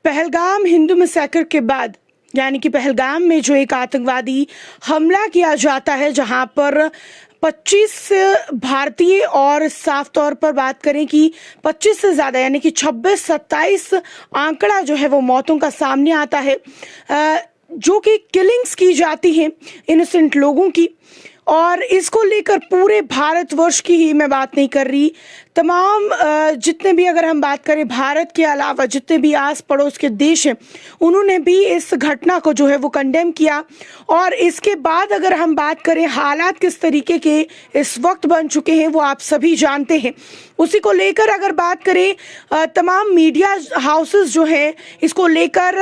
Pahalgam Hindu massacre के बाद यानी कि पहलगाम में जो एक आतंकवादी हमला किया जाता है जहां पर 25 भारतीय और साफ तौर पर बात करें कि 25 से ज़्यादा यानी कि 26-27 आंकड़ा जो है वो मौतों का सामने आता है, जो कि किलिंग्स की जाती हैं इनोसेंट लोगों की। और इसको लेकर पूरे भारतवर्ष की ही मैं बात नहीं कर रही, तमाम जितने भी अगर हम बात करें भारत के अलावा जितने भी आस पड़ोस के देश हैं उन्होंने भी इस घटना को जो है वो कंडेम किया। और इसके बाद अगर हम बात करें हालात किस तरीके के इस वक्त बन चुके हैं वो आप सभी जानते हैं। उसी को लेकर अगर बात करें तमाम मीडिया हाउसेस जो हैं इसको लेकर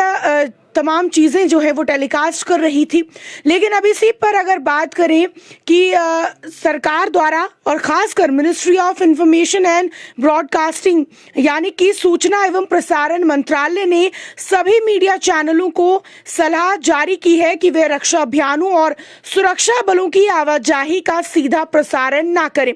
तमाम चीज़ें जो है वो टेलीकास्ट कर रही थी। लेकिन अब इसी पर अगर बात करें कि सरकार द्वारा और ख़ासकर ministry of information and broadcasting यानी कि सूचना एवं प्रसारण मंत्रालय ने सभी मीडिया चैनलों को सलाह जारी की है कि वे रक्षा अभियानों और सुरक्षा बलों की आवाजाही का सीधा प्रसारण ना करें।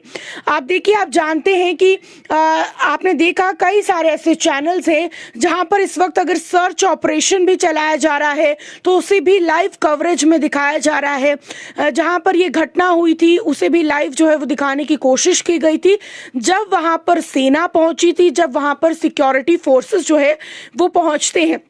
आप देखिए, आप जानते हैं कि आपने देखा कई सारे ऐसे चैनल्स हैं जहां पर इस वक्त अगर सर्च ऑपरेशन भी चलाया जा रहा है तो उसे भी लाइव कवरेज में दिखाया जा रहा है। जहां पर यह घटना हुई थी उसे भी लाइव जो है वो दिखाने की कोशिश की गई थी, जब वहां पर सेना पहुंची थी, जब वहां पर सिक्योरिटी फोर्सेस जो है वो पहुंचते हैं,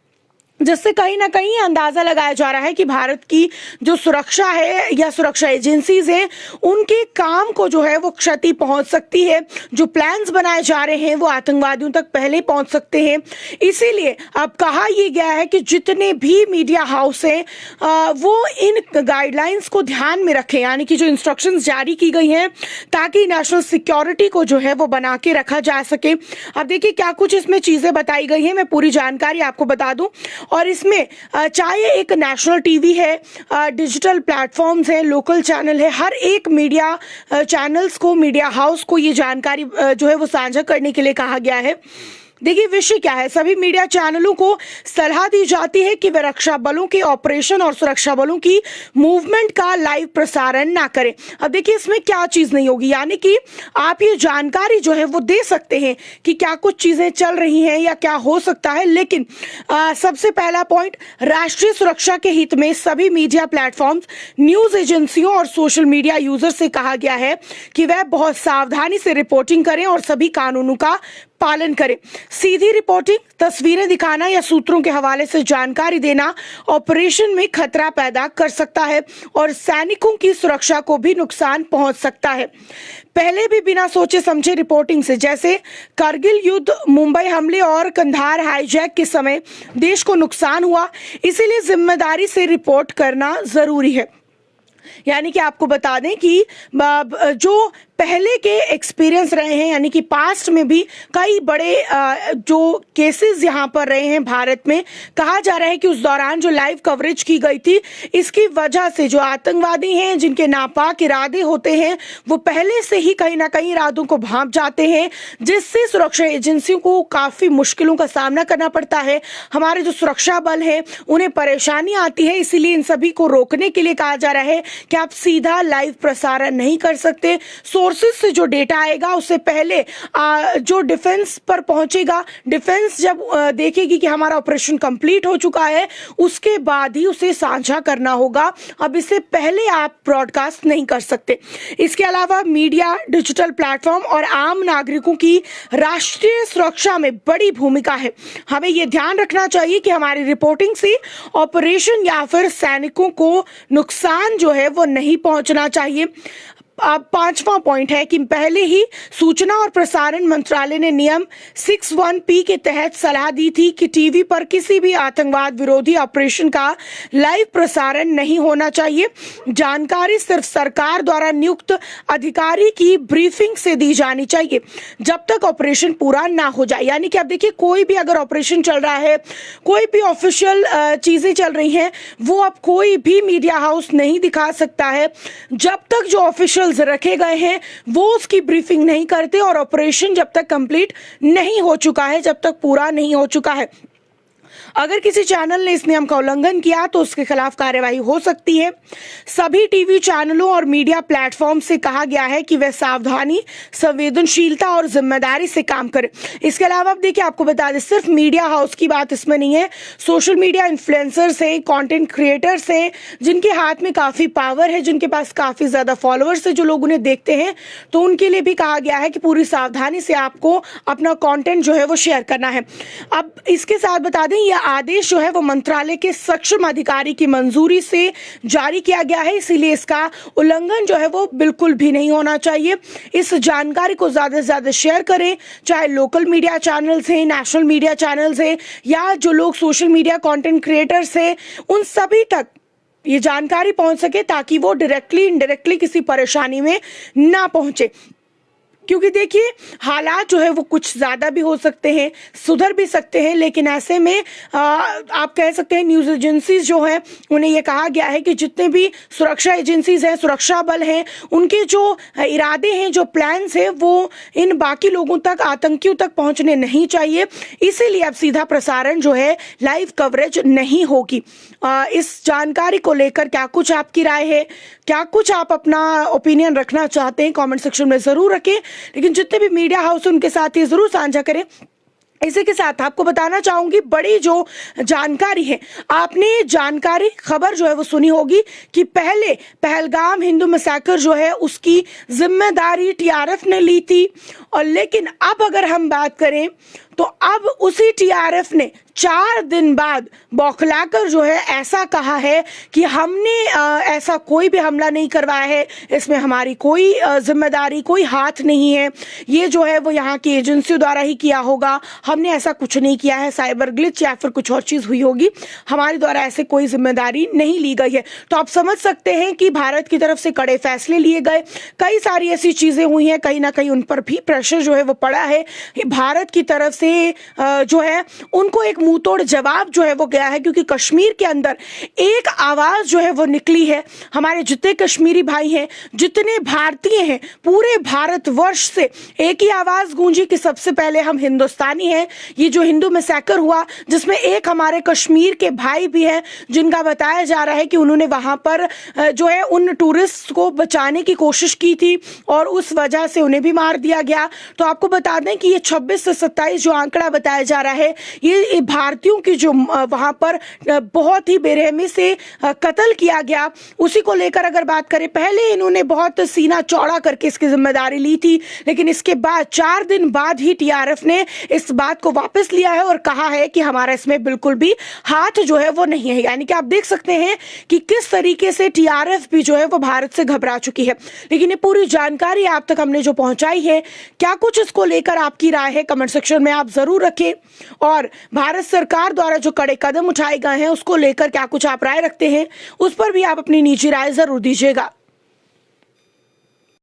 जिससे कहीं ना कहीं अंदाजा लगाया जा रहा है कि भारत की जो सुरक्षा है या सुरक्षा एजेंसीज हैं उनके काम को जो है वो क्षति पहुंच सकती है। जो प्लान्स बनाए जा रहे हैं वो आतंकवादियों तक पहले पहुंच सकते हैं। इसीलिए अब कहा यह गया है कि जितने भी मीडिया हाउस हैं वो इन गाइडलाइंस को ध्यान में रखें, यानी कि जो इंस्ट्रक्शंस जारी की गई हैं ताकि नेशनल सिक्योरिटी को जो है वो बना के रखा जा सके। अब देखिए क्या कुछ इसमें चीजें बताई गई हैं, मैं पूरी जानकारी आपको बता दूं। और इसमें चाहे एक नेशनल टीवी है, डिजिटल प्लेटफॉर्म्स हैं, लोकल चैनल है, हर एक मीडिया चैनल्स को, मीडिया हाउस को ये जानकारी जो है वो साझा करने के लिए कहा गया है। देखिए विषय क्या है, सभी मीडिया चैनलों को सलाह दी जाती है कि वे रक्षा बलों के ऑपरेशन और सुरक्षा बलों की मूवमेंट का लाइव प्रसारण ना करें। अब देखिए इसमें क्या चीज नहीं होगी, यानी कि आप ये जानकारी जो है वो दे सकते हैं कि क्या कुछ चीजें चल रही हैं या क्या हो सकता है। लेकिन सबसे पहला पॉइंट, राष्ट्रीय सुरक्षा के हित में सभी मीडिया प्लेटफॉर्म्स, न्यूज एजेंसियों और सोशल मीडिया यूजर से कहा गया है कि वह बहुत सावधानी से रिपोर्टिंग करें और सभी कानूनों का पालन करें। सीधी रिपोर्टिंग, तस्वीरें दिखाना या सूत्रों के हवाले से जानकारी देना ऑपरेशन में खतरा पैदा कर सकता है और सैनिकों की सुरक्षा को भी नुकसान पहुंच सकता है। पहले भी बिना सोचे समझे रिपोर्टिंग से, जैसे कारगिल युद्ध, मुंबई हमले और कंधार हाईजैक के समय देश को नुकसान हुआ, इसीलिए जिम्मेदारी से रिपोर्ट करना जरूरी है। यानी कि आपको बता दें कि जो पहले के एक्सपीरियंस रहे हैं, यानी कि पास्ट में भी कई बड़े जो केसेस यहाँ पर रहे हैं भारत में, कहा जा रहा है कि उस दौरान जो लाइव कवरेज की गई थी इसकी वजह से जो आतंकवादी हैं जिनके नापाक इरादे होते हैं वो पहले से ही कहीं ना कहीं इरादों को भांप जाते हैं, जिससे सुरक्षा एजेंसियों को काफ़ी मुश्किलों का सामना करना पड़ता है। हमारे जो सुरक्षा बल हैं उन्हें परेशानी आती है, इसीलिए इन सभी को रोकने के लिए कहा जा रहा है कि आप सीधा लाइव प्रसारण नहीं कर सकते। सोर्सेस से जो डेटा आएगा उससे पहले जो डिफेंस पर पहुंचेगा, डिफेंस जब देखेगी कि हमारा ऑपरेशन कंप्लीट हो चुका है उसके बाद ही उसे साझा करना होगा। अब इससे पहले आप ब्रॉडकास्ट नहीं कर सकते। इसके अलावा मीडिया, डिजिटल प्लेटफॉर्म और आम नागरिकों की राष्ट्रीय सुरक्षा में बड़ी भूमिका है। हमें यह ध्यान रखना चाहिए कि हमारी रिपोर्टिंग से ऑपरेशन या फिर सैनिकों को नुकसान जो है वो नहीं पहुंचना चाहिए। अब पांचवा पॉइंट है कि पहले ही सूचना और प्रसारण मंत्रालय ने नियम 61P के तहत सलाह दी थी कि टीवी पर किसी भी आतंकवाद विरोधी ऑपरेशन का लाइव प्रसारण नहीं होना चाहिए। जानकारी सिर्फ सरकार द्वारा नियुक्त अधिकारी की ब्रीफिंग से दी जानी चाहिए जब तक ऑपरेशन पूरा ना हो जाए। यानी कि अब देखिए कोई भी अगर ऑपरेशन चल रहा है, कोई भी ऑफिशियल चीजें चल रही हैं, वो अब कोई भी मीडिया हाउस नहीं दिखा सकता है जब तक जो ऑफिशियल रखे गए हैं वो उसकी ब्रीफिंग नहीं करते और ऑपरेशन जब तक कंप्लीट नहीं हो चुका है, जब तक पूरा नहीं हो चुका है। अगर किसी चैनल ने इस नियम का उल्लंघन किया तो उसके खिलाफ कार्यवाही हो सकती है। सभी टीवी चैनलों और मीडिया प्लेटफॉर्म से कहा गया है कि वे सावधानी, संवेदनशीलता और जिम्मेदारी से काम करें। इसके अलावा अब देखिए, आपको बता दें, सिर्फ मीडिया हाउस की बात इसमें नहीं है, सोशल मीडिया इन्फ्लुएंसर्स हैं, कंटेंट क्रिएटर्स हैं, जिनके हाथ में काफी पावर है, जिनके पास काफी ज्यादा फॉलोअर्स है, जो लोग उन्हें देखते हैं, तो उनके लिए भी कहा गया है कि पूरी सावधानी से आपको अपना कंटेंट जो है वो शेयर करना है। अब इसके साथ बता दें, यह आदेश जो है वो मंत्रालय के सक्षम अधिकारी की मंजूरी से जारी किया गया है, इसीलिए इसका उल्लंघन जो है वो बिल्कुल भी नहीं होना चाहिए। इस जानकारी को ज्यादा से ज्यादा शेयर करें, चाहे लोकल मीडिया चैनल्स हैं, नेशनल मीडिया चैनल्स हैं, या जो लोग सोशल मीडिया कंटेंट क्रिएटर्स हैं, उन सभी तक ये जानकारी पहुंच सके, ताकि वो डायरेक्टली इनडायरेक्टली किसी परेशानी में ना पहुंचे। क्योंकि देखिए, हालात जो है वो कुछ ज्यादा भी हो सकते हैं, सुधर भी सकते हैं, लेकिन ऐसे में आप कह सकते हैं न्यूज एजेंसीज जो हैं उन्हें ये कहा गया है कि जितने भी सुरक्षा एजेंसीज हैं, सुरक्षा बल हैं, उनके जो इरादे हैं, जो प्लान्स हैं, वो इन बाकी लोगों तक, आतंकियों तक पहुंचने नहीं चाहिए। इसीलिए अब सीधा प्रसारण जो है, लाइव कवरेज नहीं होगी। इस जानकारी को लेकर क्या कुछ आपकी राय है, क्या कुछ आप अपना ओपिनियन रखना चाहते हैं, कमेंट सेक्शन में जरूर रखें। लेकिन जितने भी मीडिया हाउस उनके साथ ये जरूर साझा करें। इसी के साथ आपको बताना चाहूंगी, बड़ी जो जानकारी है, आपने जानकारी खबर जो है वो सुनी होगी कि पहले पहलगाम हिंदू मैसेकर जो है उसकी जिम्मेदारी टीआरएफ ने ली थी, और लेकिन अब अगर हम बात करें तो अब उसी टीआरएफ ने 4 दिन बाद बौखलाकर जो है ऐसा कहा है कि हमने ऐसा कोई भी हमला नहीं करवाया है, इसमें हमारी कोई जिम्मेदारी, कोई हाथ नहीं है, ये जो है वो यहाँ की एजेंसियों द्वारा ही किया होगा, हमने ऐसा कुछ नहीं किया है, साइबर ग्लिच या फिर कुछ और चीज हुई होगी, हमारे द्वारा ऐसे कोई जिम्मेदारी नहीं ली गई है। तो आप समझ सकते हैं कि भारत की तरफ से कड़े फैसले लिए गए, कई सारी ऐसी चीजें हुई हैं, कहीं ना कहीं उन पर भी प्रेशर जो है वो पड़ा है। भारत की तरफ से जो है उनको एक मुंह तोड़ जवाब जो है वो गया है, क्योंकि कश्मीर के अंदर एक आवाज जो है वो निकली है। हमारे जितने कश्मीरी भाई हैं, जितने भारतीय हैं, पूरे भारतवर्ष से एक ही आवाज गूंजी कि सबसे पहले हम हिंदुस्तानी हैं। ये जो हिंदू मैसेकर हुआ, जिसमें एक हमारे कश्मीर के भाई भी हैं, जिनका बताया जा रहा है कि उन्होंने वहां पर जो है उन टूरिस्ट को बचाने की कोशिश की थी और उस वजह से उन्हें भी मार दिया गया। तो आपको बता दें कि ये 26 से 27 जो आंकड़ा बताया जा रहा है, ये भारतीयों की जो वहां पर बहुत ही बेरहमी से कत्ल किया गया, उसी को लेकर अगर बात करें, पहले इन्होंने बहुत सीना चौड़ा करके इसकी जिम्मेदारी ली थी, लेकिन इसके बाद 4 दिन बाद ही टीआरएफ ने इस बात को वापस लिया है और कहा है कि हमारा इसमें बिल्कुल भी हाथ जो है वो नहीं है। यानी कि आप देख सकते हैं कि किस तरीके से टीआरएफ भी जो है वो भारत से घबरा चुकी है। लेकिन ये पूरी जानकारी आप तक हमने जो पहुंचाई है, क्या कुछ इसको लेकर आपकी राय है, कमेंट सेक्शन में आप जरूर रखें। और भारत सरकार द्वारा जो कड़े कदम उठाए गए हैं उसको लेकर क्या कुछ आप राय रखते हैं, उस पर भी आप अपनी निजी राय जरूर दीजिएगा।